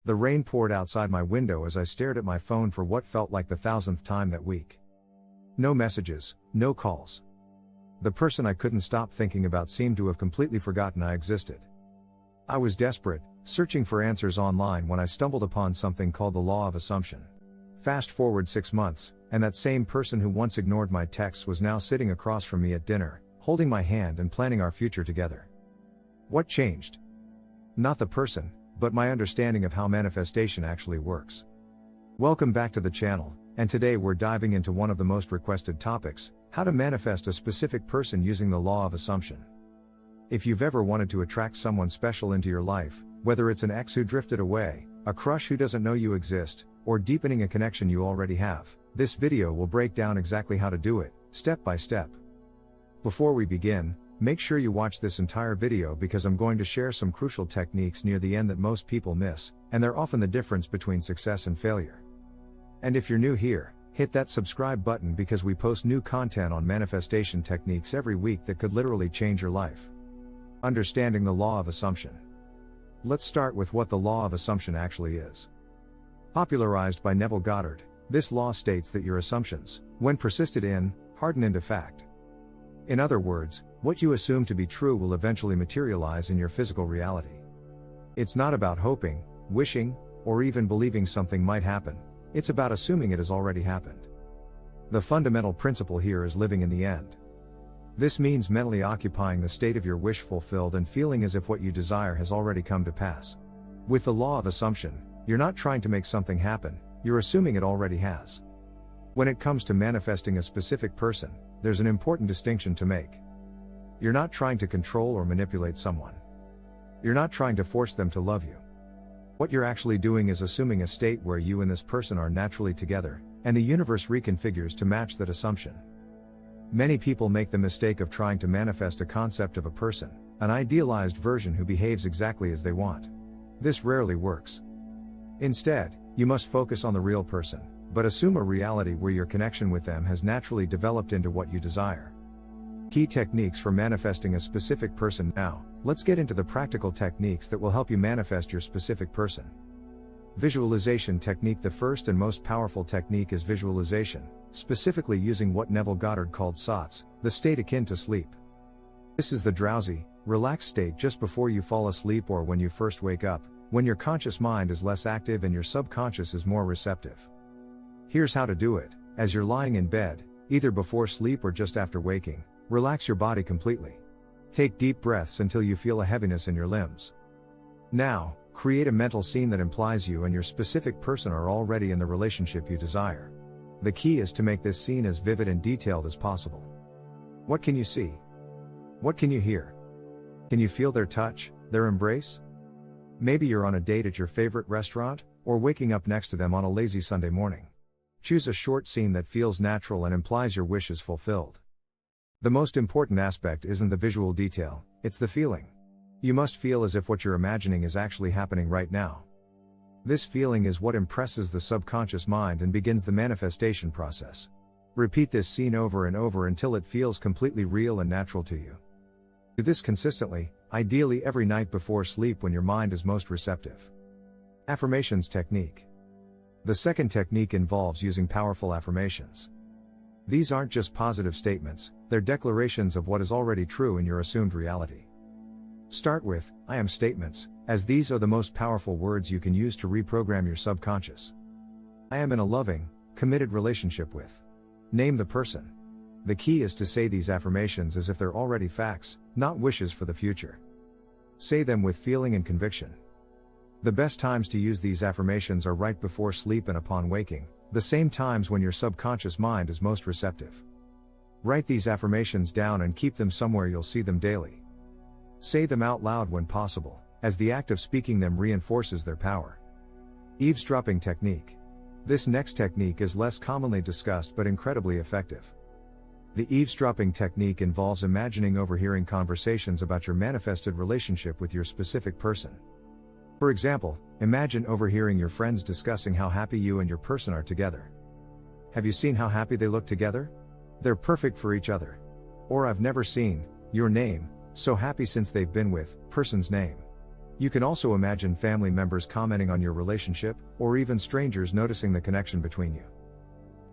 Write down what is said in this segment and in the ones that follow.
The rain poured outside my window as I stared at my phone for what felt like the 1000th time that week. No messages, no calls. The person I couldn't stop thinking about seemed to have completely forgotten I existed. I was desperate, searching for answers online when I stumbled upon something called the law of assumption. Fast forward 6 months, and that same person who once ignored my texts was now sitting across from me at dinner, holding my hand and planning our future together. What changed? Not the person, but my understanding of how manifestation actually works. Welcome back to the channel, and today we're diving into one of the most requested topics: how to manifest a specific person using the law of assumption. If you've ever wanted to attract someone special into your life, whether it's an ex who drifted away, a crush who doesn't know you exist, or deepening a connection you already have, this video will break down exactly how to do it, step by step. Before we begin, make sure you watch this entire video because I'm going to share some crucial techniques near the end that most people miss, and they're often the difference between success and failure. And if you're new here, hit that subscribe button because we post new content on manifestation techniques every week that could literally change your life. Understanding the law of assumption. Let's start with what the law of assumption actually is. Popularized by Neville Goddard, this law states that your assumptions, when persisted in, harden into fact. In other words, what you assume to be true will eventually materialize in your physical reality. It's not about hoping, wishing, or even believing something might happen. It's about assuming it has already happened. The fundamental principle here is living in the end. This means mentally occupying the state of your wish fulfilled and feeling as if what you desire has already come to pass. With the law of assumption, you're not trying to make something happen, you're assuming it already has. When it comes to manifesting a specific person, there's an important distinction to make. You're not trying to control or manipulate someone. You're not trying to force them to love you. What you're actually doing is assuming a state where you and this person are naturally together, and the universe reconfigures to match that assumption. Many people make the mistake of trying to manifest a concept of a person, an idealized version who behaves exactly as they want. This rarely works. Instead, you must focus on the real person, but assume a reality where your connection with them has naturally developed into what you desire. Key techniques for manifesting a specific person. Now, let's get into the practical techniques that will help you manifest your specific person. Visualization technique. The first and most powerful technique is visualization, specifically using what Neville Goddard called SOTS, the state akin to sleep. This is the drowsy, relaxed state just before you fall asleep or when you first wake up, when your conscious mind is less active and your subconscious is more receptive. Here's how to do it. As you're lying in bed, either before sleep or just after waking, relax your body completely. Take deep breaths until you feel a heaviness in your limbs. Now, create a mental scene that implies you and your specific person are already in the relationship you desire. The key is to make this scene as vivid and detailed as possible. What can you see? What can you hear? Can you feel their touch, their embrace? Maybe you're on a date at your favorite restaurant, or waking up next to them on a lazy Sunday morning. Choose a short scene that feels natural and implies your wish is fulfilled. The most important aspect isn't the visual detail, it's the feeling. You must feel as if what you're imagining is actually happening right now. This feeling is what impresses the subconscious mind and begins the manifestation process. Repeat this scene over and over until it feels completely real and natural to you. Do this consistently, ideally every night before sleep when your mind is most receptive. Affirmations technique. The second technique involves using powerful affirmations. These aren't just positive statements, they're declarations of what is already true in your assumed reality. Start with, I am statements, as these are the most powerful words you can use to reprogram your subconscious. I am in a loving, committed relationship with. Name the person. The key is to say these affirmations as if they're already facts, not wishes for the future. Say them with feeling and conviction. The best times to use these affirmations are right before sleep and upon waking, the same times when your subconscious mind is most receptive. Write these affirmations down and keep them somewhere you'll see them daily. Say them out loud when possible, as the act of speaking them reinforces their power. Eavesdropping technique. This next technique is less commonly discussed but incredibly effective. The eavesdropping technique involves imagining overhearing conversations about your manifested relationship with your specific person. For example, imagine overhearing your friends discussing how happy you and your person are together. Have you seen how happy they look together? They're perfect for each other. Or I've never seen, your name, so happy since they've been with, person's name. You can also imagine family members commenting on your relationship, or even strangers noticing the connection between you.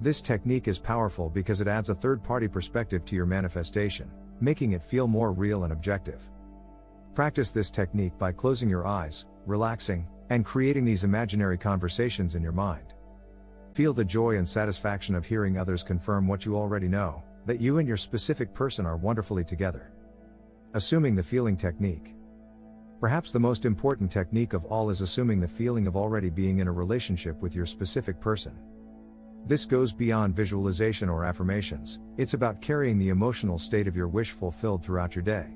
This technique is powerful because it adds a third-party perspective to your manifestation, making it feel more real and objective. Practice this technique by closing your eyes, relaxing, and creating these imaginary conversations in your mind. Feel the joy and satisfaction of hearing others confirm what you already know, that you and your specific person are wonderfully together. Assuming the feeling technique. Perhaps the most important technique of all is assuming the feeling of already being in a relationship with your specific person. This goes beyond visualization or affirmations, it's about carrying the emotional state of your wish fulfilled throughout your day.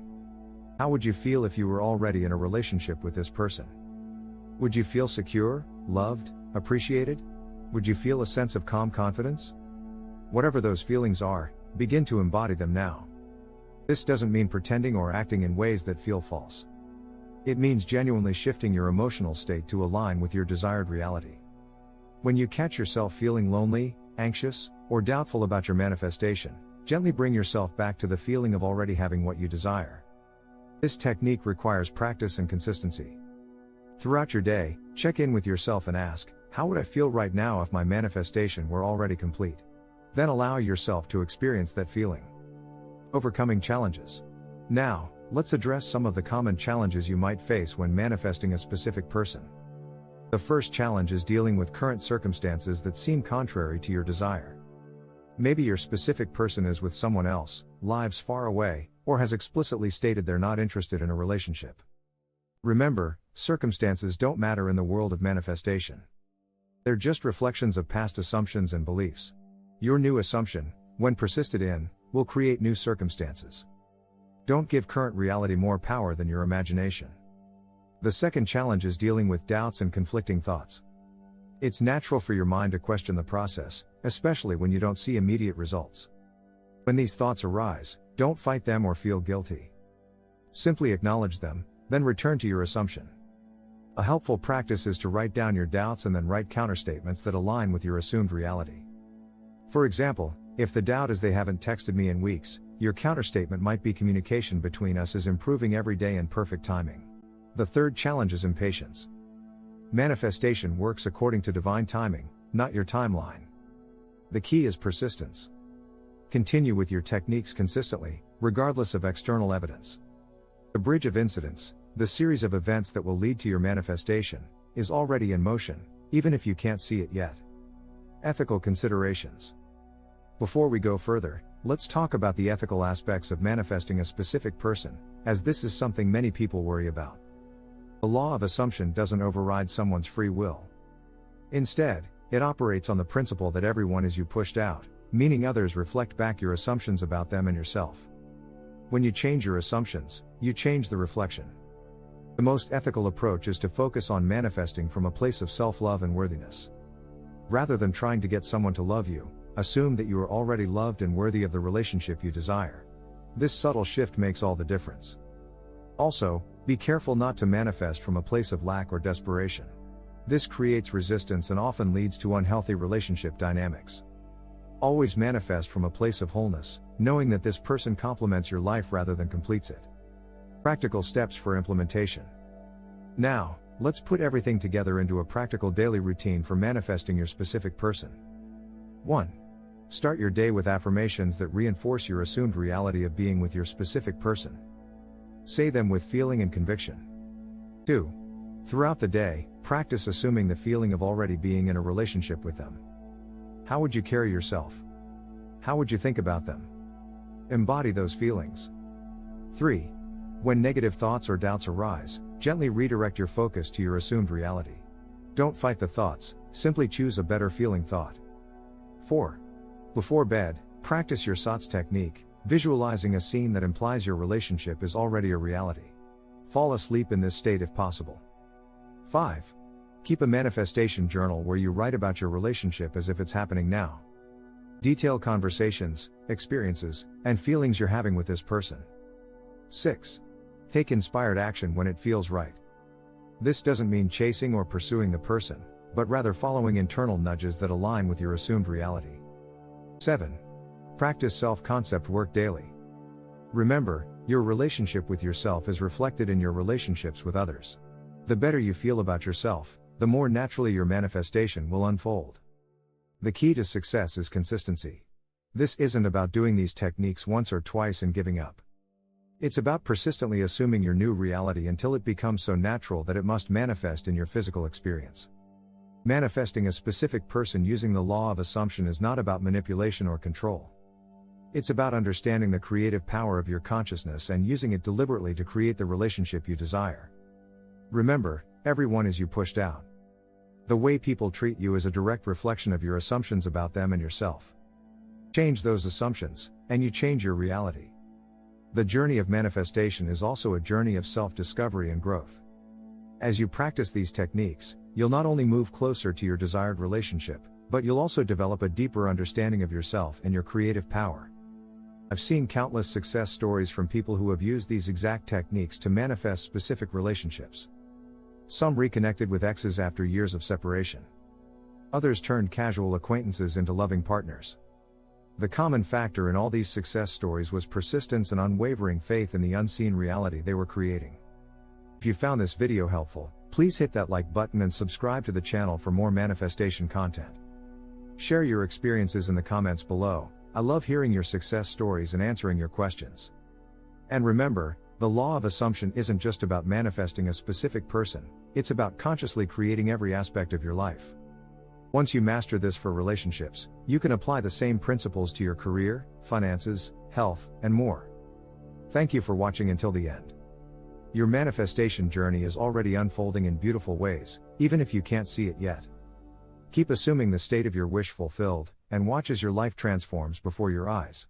How would you feel if you were already in a relationship with this person? Would you feel secure, loved, appreciated? Would you feel a sense of calm confidence? Whatever those feelings are, begin to embody them now. This doesn't mean pretending or acting in ways that feel false. It means genuinely shifting your emotional state to align with your desired reality. When you catch yourself feeling lonely, anxious, or doubtful about your manifestation, gently bring yourself back to the feeling of already having what you desire. This technique requires practice and consistency. Throughout your day, check in with yourself and ask, how would I feel right now if my manifestation were already complete? Then allow yourself to experience that feeling. Overcoming challenges. Now, let's address some of the common challenges you might face when manifesting a specific person. The first challenge is dealing with current circumstances that seem contrary to your desire. Maybe your specific person is with someone else, lives far away, or has explicitly stated they're not interested in a relationship. Remember, circumstances don't matter in the world of manifestation. They're just reflections of past assumptions and beliefs. Your new assumption, when persisted in, will create new circumstances. Don't give current reality more power than your imagination. The second challenge is dealing with doubts and conflicting thoughts. It's natural for your mind to question the process, especially when you don't see immediate results. When these thoughts arise, don't fight them or feel guilty. Simply acknowledge them, then return to your assumption. A helpful practice is to write down your doubts and then write counterstatements that align with your assumed reality. For example, if the doubt is they haven't texted me in weeks, your counterstatement might be communication between us is improving every day in perfect timing. The third challenge is impatience. Manifestation works according to divine timing, not your timeline. The key is persistence. Continue with your techniques consistently, regardless of external evidence. The bridge of incidents, the series of events that will lead to your manifestation, is already in motion, even if you can't see it yet. Ethical considerations. Before we go further, let's talk about the ethical aspects of manifesting a specific person, as this is something many people worry about. The law of assumption doesn't override someone's free will. Instead, it operates on the principle that everyone is you pushed out, meaning others reflect back your assumptions about them and yourself. When you change your assumptions, you change the reflection. The most ethical approach is to focus on manifesting from a place of self-love and worthiness. Rather than trying to get someone to love you, assume that you are already loved and worthy of the relationship you desire. This subtle shift makes all the difference. Also, be careful not to manifest from a place of lack or desperation. This creates resistance and often leads to unhealthy relationship dynamics. Always manifest from a place of wholeness, knowing that this person complements your life rather than completes it. Practical steps for implementation. Now, let's put everything together into a practical daily routine for manifesting your specific person. 1. Start your day with affirmations that reinforce your assumed reality of being with your specific person. Say them with feeling and conviction. 2. Throughout the day, practice assuming the feeling of already being in a relationship with them. How would you carry yourself? How would you think about them? Embody those feelings. 3. When negative thoughts or doubts arise, gently redirect your focus to your assumed reality. Don't fight the thoughts, simply choose a better feeling thought. 4. Before bed, practice your SOTS technique, visualizing a scene that implies your relationship is already a reality. Fall asleep in this state if possible. 5. Keep a manifestation journal where you write about your relationship as if it's happening now. Detail conversations, experiences, and feelings you're having with this person. 6. Take inspired action when it feels right. This doesn't mean chasing or pursuing the person, but rather following internal nudges that align with your assumed reality. 7. Practice self-concept work daily. Remember, your relationship with yourself is reflected in your relationships with others. The better you feel about yourself, the more naturally your manifestation will unfold. The key to success is consistency. This isn't about doing these techniques once or twice and giving up. It's about persistently assuming your new reality until it becomes so natural that it must manifest in your physical experience. Manifesting a specific person using the law of assumption is not about manipulation or control. It's about understanding the creative power of your consciousness and using it deliberately to create the relationship you desire. Remember, everyone is you pushed out. The way people treat you is a direct reflection of your assumptions about them and yourself. Change those assumptions, and you change your reality. The journey of manifestation is also a journey of self-discovery and growth. As you practice these techniques, you'll not only move closer to your desired relationship, but you'll also develop a deeper understanding of yourself and your creative power. I've seen countless success stories from people who have used these exact techniques to manifest specific relationships. Some reconnected with exes after years of separation. Others turned casual acquaintances into loving partners. The common factor in all these success stories was persistence and unwavering faith in the unseen reality they were creating. If you found this video helpful, please hit that like button and subscribe to the channel for more manifestation content. Share your experiences in the comments below. I love hearing your success stories and answering your questions. And remember, the law of assumption isn't just about manifesting a specific person, it's about consciously creating every aspect of your life. Once you master this for relationships, you can apply the same principles to your career, finances, health, and more. Thank you for watching until the end. Your manifestation journey is already unfolding in beautiful ways, even if you can't see it yet. Keep assuming the state of your wish fulfilled, and watch as your life transforms before your eyes.